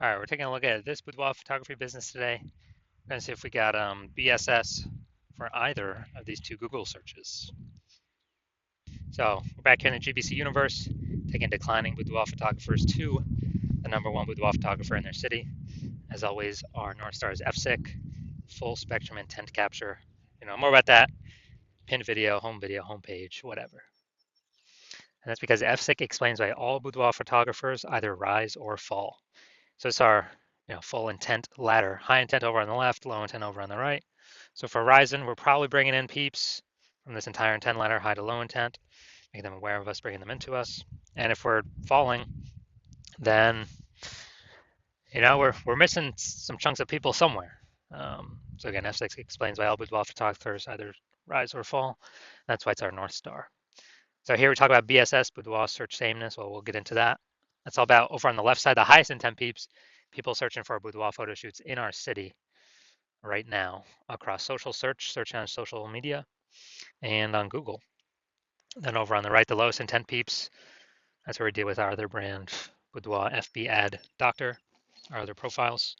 All right, we're taking a look at this boudoir photography business today. We're going to see if we got BSS for either of these two Google searches. So we're back here in the GBC universe, taking declining boudoir photographers to the number one boudoir photographer in their city. As always, our North Star is FSIC, full spectrum intent capture. More about that, pin video, homepage, whatever. And that's because FSIC explains why all boudoir photographers either rise or fall. So it's our full intent ladder. High intent over on the left, low intent over on the right. So for Ryzen, we're probably bringing in peeps from this entire intent ladder, high to low intent, making them aware of us, bringing them into us. And if we're falling, then we're missing some chunks of people somewhere. So again, F6 explains why all boudoir photographers either rise or fall. That's why it's our North Star. So here we talk about BSS, boudoir search sameness. Well, we'll get into that. That's all about over on the left side, the highest intent peeps, people searching for boudoir photo shoots in our city right now across social search on social media, and on Google. Then over on the right, the lowest intent peeps, that's where we deal with our other brand, Boudoir FB Ad Doctor, our other profiles.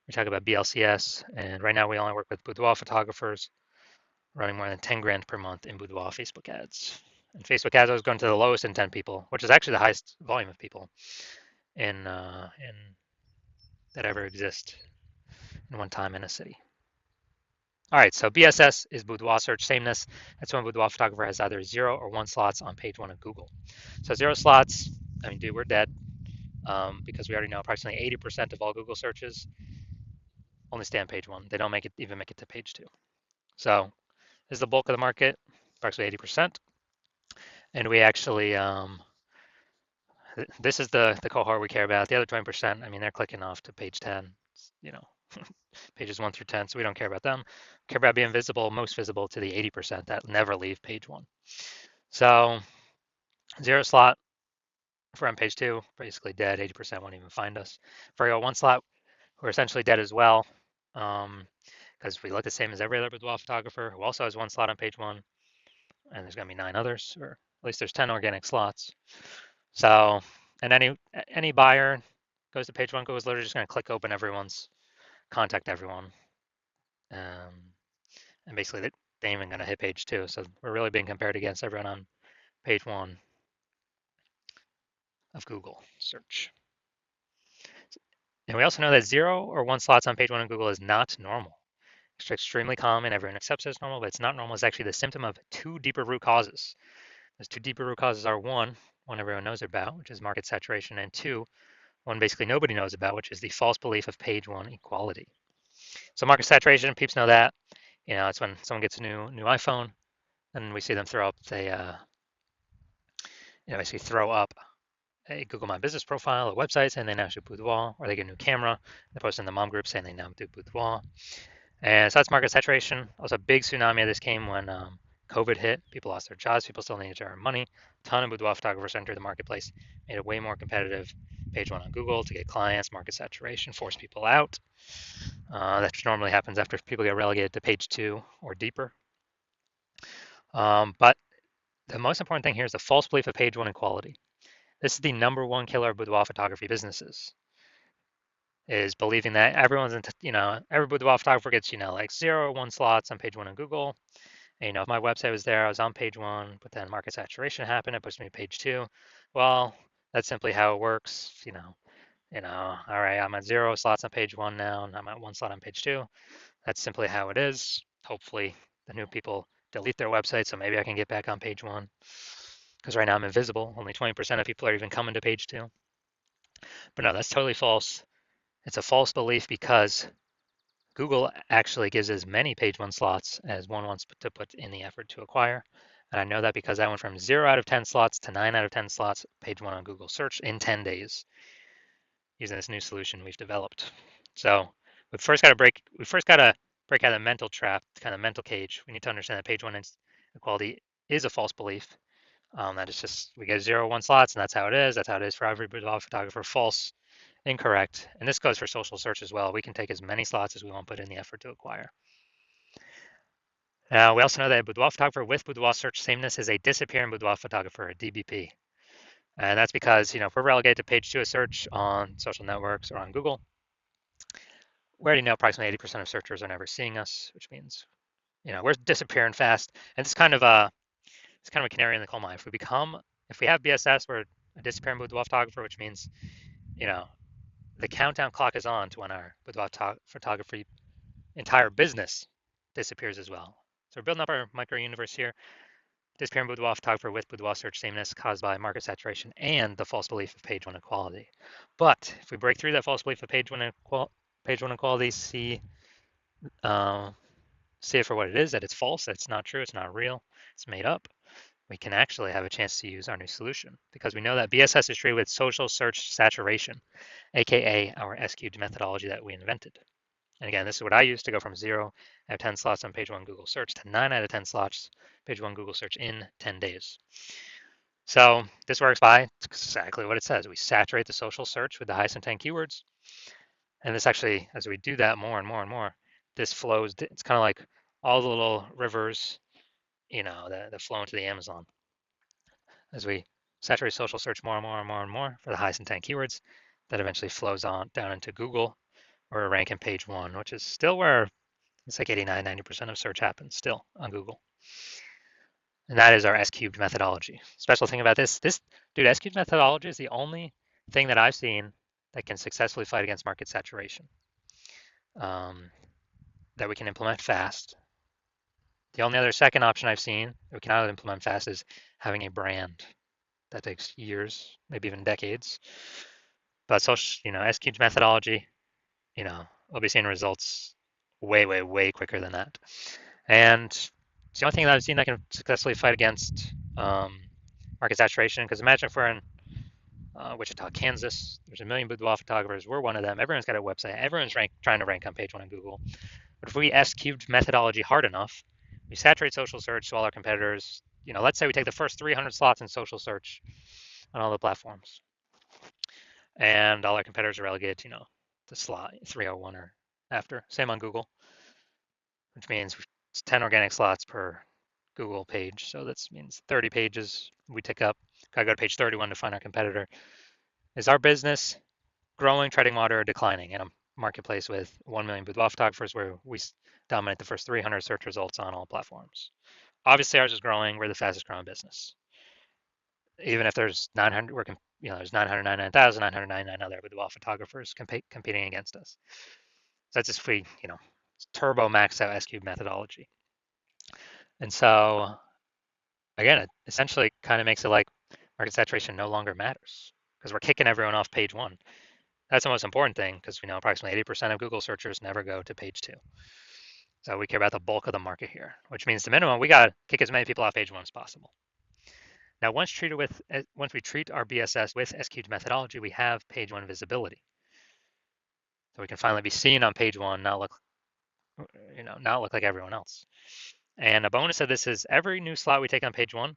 We talk about BLCS, and right now we only work with boudoir photographers running more than 10 grand per month in boudoir Facebook ads. And Facebook ads, I was going to the lowest intent people, which is actually the highest volume of people in that ever exist in one time in a city. All right, so BSS is boudoir search sameness. That's when a boudoir photographer has either 0 or 1 slots on page 1 of Google. So 0 slots, I mean, dude, we're dead because we already know approximately 80% of all Google searches only stay on page 1. They don't even make it to page 2. So this is the bulk of the market, approximately 80%. And we actually, this is the cohort we care about. The other 20%, I mean, they're clicking off to page 10, you know, pages 1 through 10, so we don't care about them. We care about being visible, most visible to the 80% that never leave page 1. So 0 slot, if we're on page 2, basically dead, 80% won't even find us. For our 1 slot, we're essentially dead as well, because we look the same as every other boudoir photographer who also has 1 slot on page 1, and there's going to be 9 others, or at least there's 10 organic slots. So, and any buyer goes to page 1, goes literally just going to click open everyone's, contact everyone, and basically they ain't even going to hit page 2. So we're really being compared against everyone on page 1 of Google search. And we also know that 0 or 1 slots on page 1 of Google is not normal. It's extremely common. Everyone accepts it as normal, but it's not normal. It's actually the symptom of 2 deeper root causes. Those 2 deeper root causes are one everyone knows about, which is market saturation, and 2, one basically nobody knows about, which is the false belief of page 1 equality. So market saturation, peeps know that. It's when someone gets a new iPhone, and we see them throw up basically throw up a Google My Business profile, a website saying they now shoot boudoir, or they get a new camera, they post in the mom group saying they now do boudoir. And so that's market saturation. Also, a big tsunami of this came when COVID hit. People lost their jobs. People still needed to earn money. A ton of boudoir photographers entered the marketplace, made it way more competitive. Page 1 on Google to get clients, market saturation, force people out. That normally happens after people get relegated to page 2 or deeper. But the most important thing here is the false belief of page 1 equality. This is the number 1 killer of boudoir photography businesses, is believing that everyone's every boudoir photographer gets like 0 or 1 slots on page 1 on Google. And, if my website was there, I was on page 1, but then market saturation happened, it pushed me to page 2. Well, that's simply how it works. All right, I'm at 0 slots on page 1 now, and I'm at 1 slot on page 2. That's simply how it is. Hopefully, the new people delete their website, so maybe I can get back on page 1. Because right now I'm invisible. Only 20% of people are even coming to page 2. But no, that's totally false. It's a false belief because Google actually gives as many page 1 slots as one wants to put in the effort to acquire. And I know that because I went from 0 out of 10 slots to 9 out of 10 slots page 1 on Google search in 10 days using this new solution we've developed. So we first got to break out of the mental trap, kind of mental cage. We need to understand that page 1 equality is a false belief. That is just, we get 0 1 slots, and that's how it is. That's how it is for every boudoir photographer. False, incorrect. And this goes for social search as well. We can take as many slots as we want to put in the effort to acquire. We also know that a boudoir photographer with boudoir search sameness is a disappearing boudoir photographer, a DBP. And that's because, if we're relegated to page 2 of search on social networks or on Google, we already know approximately 80% of searchers are never seeing us, which means, we're disappearing fast. And it's kind of a canary in the coal mine. If we have BSS, we're a disappearing boudoir photographer, which means, you know, the countdown clock is on to when our boudoir photography entire business disappears as well. So we're building up our micro universe here. Disappearing boudoir photographer with boudoir search sameness caused by market saturation and the false belief of page one equality. But if we break through that false belief of page one equality, uh, see it for what it is, that it's false, that it's not true, it's not real, it's made up, we can actually have a chance to use our new solution because we know that BSS is treated with social search saturation, aka our S-cubed methodology that we invented. And again, this is what I use to go from 0 out of 10 slots on page 1 Google search to 9 out of 10 slots page 1 Google search in 10 days. So this works by exactly what it says. We saturate the social search with the highest intent keywords. And this actually, as we do that more and more and more, this flows. It's kind of like all the little rivers, that flow into the Amazon. As we saturate social search more and more and more and more for the highest intent keywords, that eventually flows on down into Google, or rank in page 1, which is still where it's like 89, 90% of search happens still on Google. And that is our S-cubed methodology. Special thing about this, dude, S-cubed methodology is the only thing that I've seen that can successfully fight against market saturation, that we can implement fast. The only other second option I've seen that we cannot implement fast is having a brand. That takes years, maybe even decades. But S-cubed methodology, we'll be seeing results way, way, way quicker than that. And it's the only thing that I've seen that can successfully fight against market saturation. Because imagine if we're in Wichita, Kansas, there's a million boudoir photographers. We're one of them. Everyone's got a website. Everyone's trying to rank on page 1 on Google. But if we S-cubed methodology hard enough, we saturate social search to all our competitors. Let's say we take the first 300 slots in social search on all the platforms, and all our competitors are relegated to, the slot 301 or after. Same on Google, which means it's 10 organic slots per Google page. So that means 30 pages we tick up. Gotta go to page 31 to find our competitor. Is our business growing, treading water, or declining in a marketplace with 1 million boudoir photographers where we dominate the first 300 search results on all platforms? Obviously, ours is growing. We're the fastest growing business. Even if there's 900, there's 999,999 other boudoir photographers competing against us. So that's just free, turbo max out S-cube methodology. And so again, it essentially kind of makes it like market saturation no longer matters because we're kicking everyone off page 1. That's the most important thing because we know approximately 80% of Google searchers never go to page 2. So we care about the bulk of the market here, which means the minimum, we got to kick as many people off page 1 as possible. Now, once we treat our BSS with S-cubed methodology, we have page 1 visibility. So we can finally be seen on page 1, not look like everyone else. And a bonus of this is every new slot we take on page 1,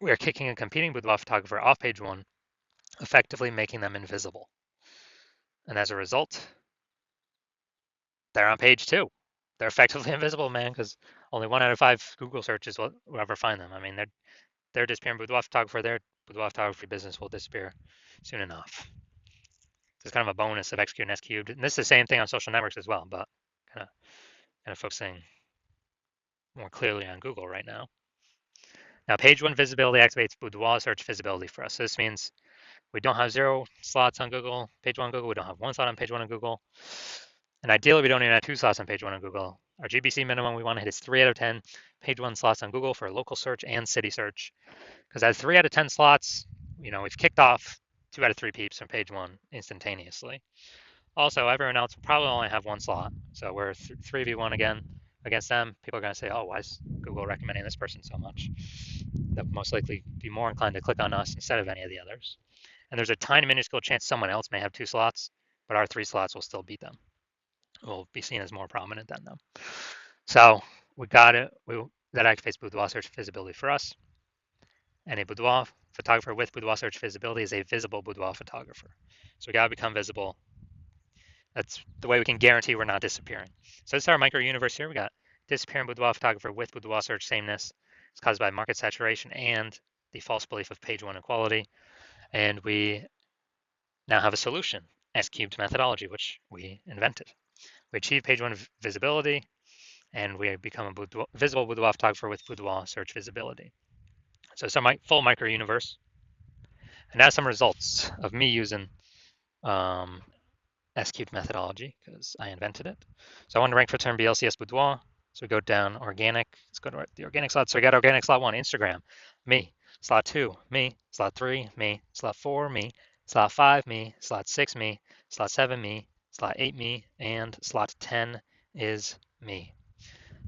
we are kicking a competing boudoir photographer off page 1, effectively making them invisible. And as a result, they're on page 2. They're effectively invisible, man, because only 1 out of 5 Google searches will ever find them. I mean, they're disappearing boudoir photographer. Their boudoir photography business will disappear soon enough. So it's kind of a bonus of X cubed and S cubed. And this is the same thing on social networks as well, but kind of focusing more clearly on Google right now. Now, page 1 visibility activates boudoir search visibility for us. So this means we don't have 0 slots on Google, page 1 on Google. We don't have 1 slot on page 1 on Google. And ideally, we don't even have 2 slots on page 1 on Google. Our GBC minimum we want to hit is 3 out of 10 page 1 slots on Google for local search and city search. Because at 3 out of 10 slots, we've kicked off 2 out of 3 peeps from page 1 instantaneously. Also, everyone else will probably only have 1 slot. So we're 3v1 again against them. People are going to say, oh, why is Google recommending this person so much? They'll most likely be more inclined to click on us instead of any of the others. And there's a tiny minuscule chance someone else may have 2 slots, but our 3 slots will still beat them. We'll be seen as more prominent than them. So we got it. That activates boudoir search visibility for us. And a boudoir photographer with boudoir search visibility is a visible boudoir photographer. So we got to become visible. That's the way we can guarantee we're not disappearing. So this is our micro universe here. We got disappearing boudoir photographer with boudoir search sameness. It's caused by market saturation and the false belief of page one equality, and we now have a solution, S-cubed methodology, which we invented. We achieve page one visibility, and we become a visible boudoir photographer with boudoir search visibility. So it's a full micro universe. And now some results of me using um, S-cubed methodology because I invented it. So I want to rank for term BLCS boudoir. So we go down organic. Let's go to the organic slot. So we got organic slot 1, Instagram, me. Slot 2, me. Slot 3, me. Slot 4, me. Slot 5, me. Slot 6, me. Slot 7, me. Slot 8, me. And slot 10 is me.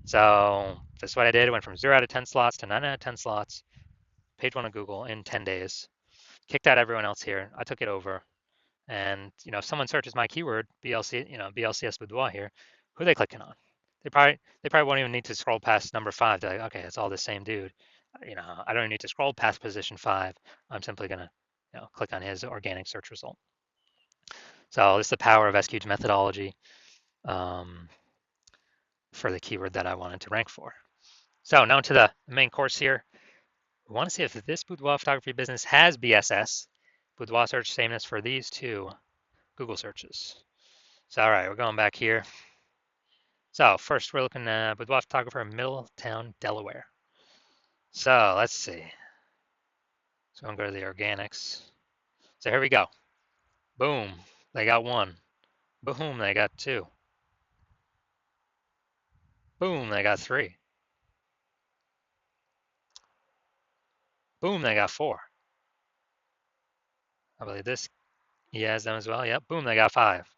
So this is what I did. I went from 0 out of 10 slots to 9 out of 10 slots. Page one of Google in 10 days. Kicked out everyone else here. I took it over. And if someone searches my keyword BLC, BLCS boudoir here, who are they clicking on? They probably won't even need to scroll past number 5 to like, okay, it's all the same dude. I don't even need to scroll past position 5. I'm simply gonna click on his organic search result. So this is the power of SQ's methodology for the keyword that I wanted to rank for. So now to the main course here. We want to see if this boudoir photography business has BSS, boudoir search sameness for these two Google searches. So all right, we're going back here. So first we're looking at boudoir photographer in Middletown, Delaware. So let's see. So I'm going to go to the organics. So here we go. Boom, they got 1. Boom, they got 2. Boom, they got 3. Boom, they got 4. I believe this, he has them as well. Yep, boom, they got 5.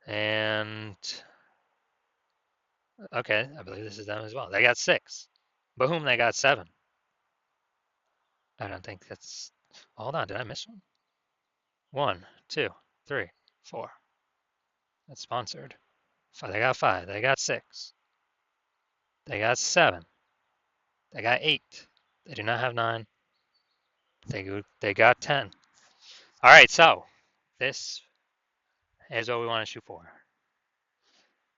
And okay, I believe this is them as well. They got 6. Boom, they got 7. I don't think that's, hold on, did I miss one? 1, 2, 3, 4. That's sponsored. They got 5. They got 6. They got 7. They got 8. They do not have 9. They got 10. All right, so this is what we want to shoot for.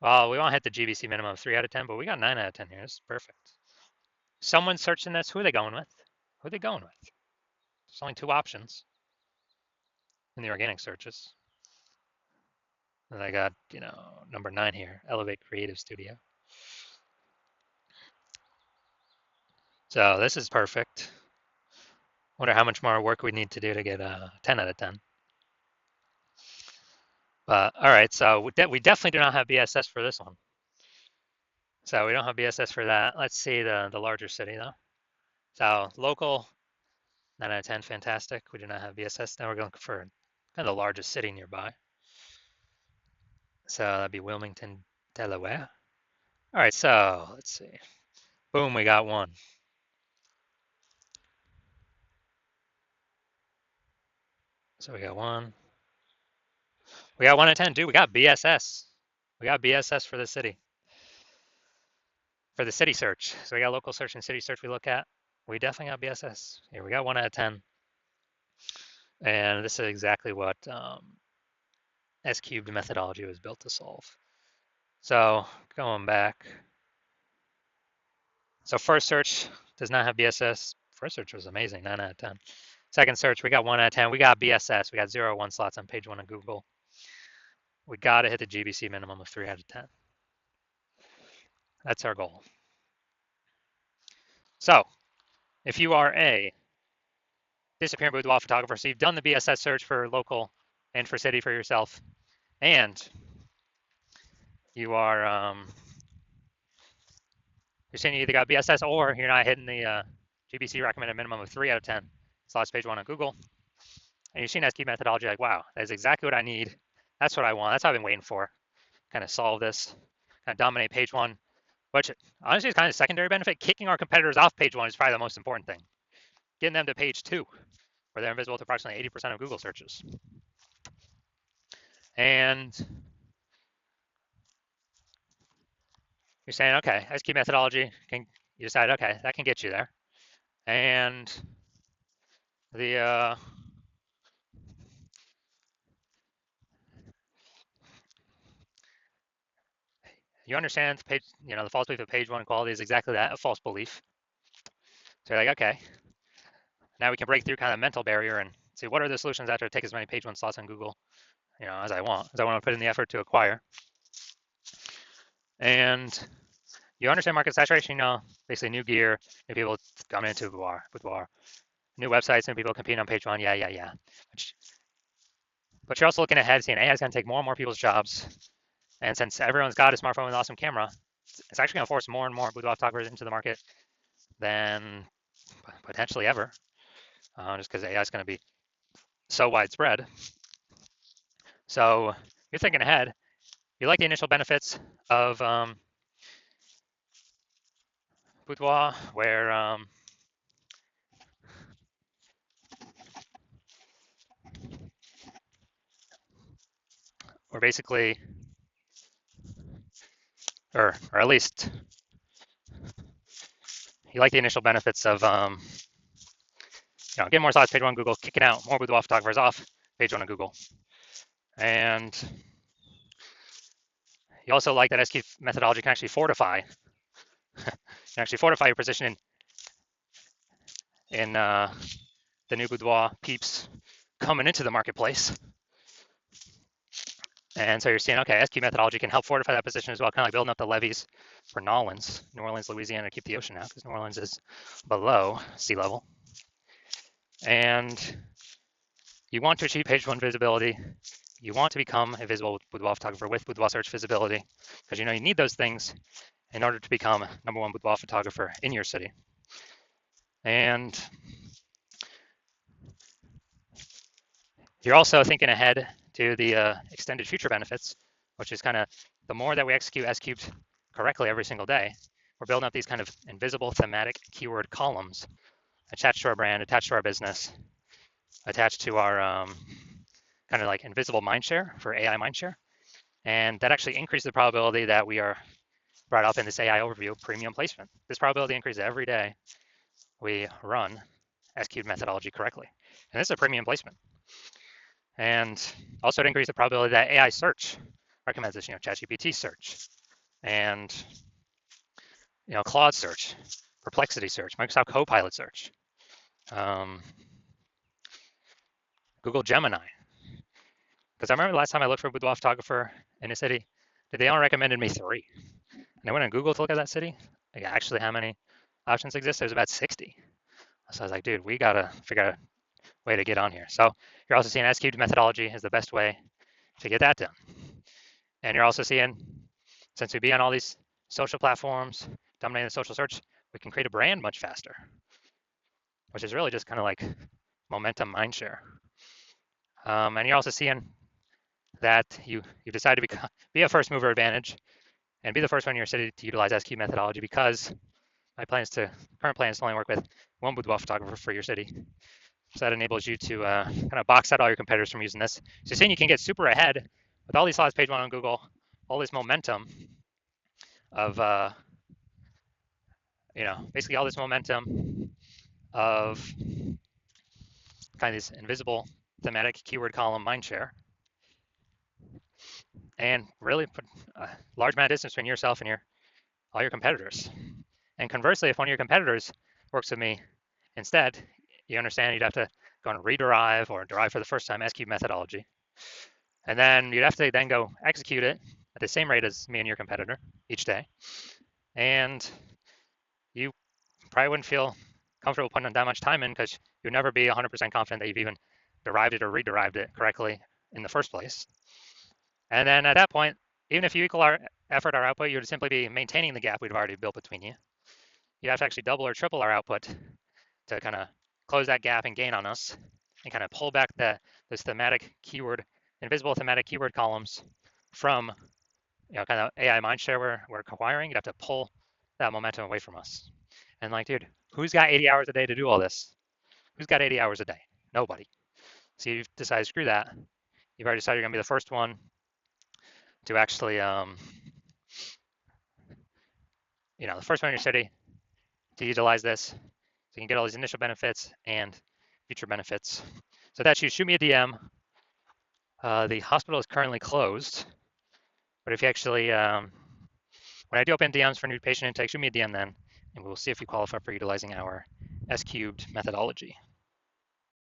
Well, we want to hit the GBC minimum of 3 out of 10, but we got 9 out of 10 here. This is perfect. Someone searching this, who are they going with? Who are they going with? There's only 2 options in the organic searches. And I got, number 9 here, Elevate Creative Studio. So this is perfect. Wonder how much more work we need to do to get a 10 out of 10. But all right, so we definitely do not have BSS for this one. So we don't have BSS for that. Let's see the larger city though. So local, 9 out of 10, fantastic. We do not have BSS. Now we're going for kind of the largest city nearby. So that'd be Wilmington, Delaware. All right, so let's see. Boom, we got 1. So we got 1. We got 1 out of 10. Dude, we got BSS. We got BSS for the city. For the city search. So we got local search and city search we look at. We definitely got BSS. Here we got 1 out of 10. And this is exactly what S-cubed methodology was built to solve. So going back. So first search does not have BSS. First search was amazing, 9 out of 10. Second search, we got 1 out of 10. We got BSS. We got 0 1 slots on page 1 of Google. We got to hit the GBC minimum of 3 out of 10. That's our goal. So if you are a disappearing boudoir photographer, so you've done the BSS search for local and for city for yourself, and you are you're saying you either got BSS or you're not hitting the GBC recommended minimum of 3 out of 10 slots page 1 on Google, and you've seen S-cubed methodology, like, wow, that's exactly what I need. That's what I want. That's what I've been waiting for. Kind of solve this, kind of dominate page 1, which honestly is kind of secondary benefit. Kicking our competitors off page 1 is probably the most important thing. Getting them to page 2, where they're invisible to approximately 80% of Google searches. And you're saying, okay, S-cubed methodology, you decide, okay, that can get you there. And the you understand page, the false belief of page one quality is exactly that, a false belief. So you're like, okay, now we can break through kind of the mental barrier and see what are the solutions after take as many page one slots on Google, as I want to put in the effort to acquire. And you understand market saturation, basically new gear, new people coming into boudoir, new websites, new people competing on page one, yeah. But you're also looking ahead, seeing AI is going to take more and more people's jobs. And since everyone's got a smartphone with an awesome camera, it's actually going to force more and more boudoir photographers into the market than potentially ever, just because AI is going to be so widespread. So you're thinking ahead. You like the initial benefits of boudoir, where basically, or at least you like the initial benefits of getting more slots page one on Google, kicking out more boudoir photographers off page one on Google, and you also like that SQ methodology can actually fortify your position in the new boudoir peeps coming into the marketplace. And so you're seeing, okay, SQ methodology can help fortify that position as well, kind of like building up the levees for New Orleans, Louisiana, to keep the ocean out because New Orleans is below sea level. And you want to achieve page one visibility. You want to become a visible boudoir photographer with boudoir search visibility because you need those things in order to become number one boudoir photographer in your city. And you're also thinking ahead to the extended future benefits, which is kind of the more that we execute S-cubed correctly every single day, we're building up these kind of invisible thematic keyword columns attached to our brand, attached to our business, attached to our kind of like invisible mindshare for AI mindshare. And that actually increases the probability that we are brought up in this AI overview premium placement. This probability increases every day we run S-cubed methodology correctly. And this is a premium placement. And also to increase the probability that AI search recommends this, ChatGPT search and Claude search, Perplexity search, Microsoft Copilot search, Google Gemini. Because I remember the last time I looked for a boudoir photographer in a city, they only recommended me 3. And I went on Google to look at that city. Like, actually, how many options exist? There's about 60. So I was like, dude, we gotta figure out a way to get on here. So you're also seeing S-cubed methodology is the best way to get that done. And you're also seeing, since we be on all these social platforms, dominating the social search, we can create a brand much faster, which is really just kind of like momentum mindshare. And you're also seeing that you've decided to be a first mover advantage and be the first one in your city to utilize SQ methodology because my current plan is to only work with one boudoir photographer for your city. So that enables you to kind of box out all your competitors from using this. So you're saying you can get super ahead with all these slots page one on Google, all this momentum of, basically all this momentum of kind of this invisible thematic keyword column mindshare, and really put a large amount of distance between yourself and all your competitors. And conversely, if one of your competitors works with me instead, you understand you'd have to go and rederive or derive for the first time SQ methodology. And then you'd have to then go execute it at the same rate as me and your competitor each day. And you probably wouldn't feel comfortable putting that much time in because you'd never be 100% confident that you've even derived it or rederived it correctly in the first place. And then at that point, even if you equal our effort, our output, you would simply be maintaining the gap we've already built between you. You have to actually double or triple our output to kind of close that gap and gain on us and kind of pull back this thematic keyword, invisible thematic keyword columns from kind of AI mindshare we're acquiring. You'd have to pull that momentum away from us. And like, dude, who's got 80 hours a day to do all this? Who's got 80 hours a day? Nobody. So you've decided, screw that. You've already decided you're gonna be the first one to actually, the first one in your city to utilize this. So you can get all these initial benefits and future benefits. So that's you. Shoot me a DM. The hospital is currently closed, but if you actually When I do open DMs for new patient intake, shoot me a DM then, and we'll see if we qualify for utilizing our S cubed methodology.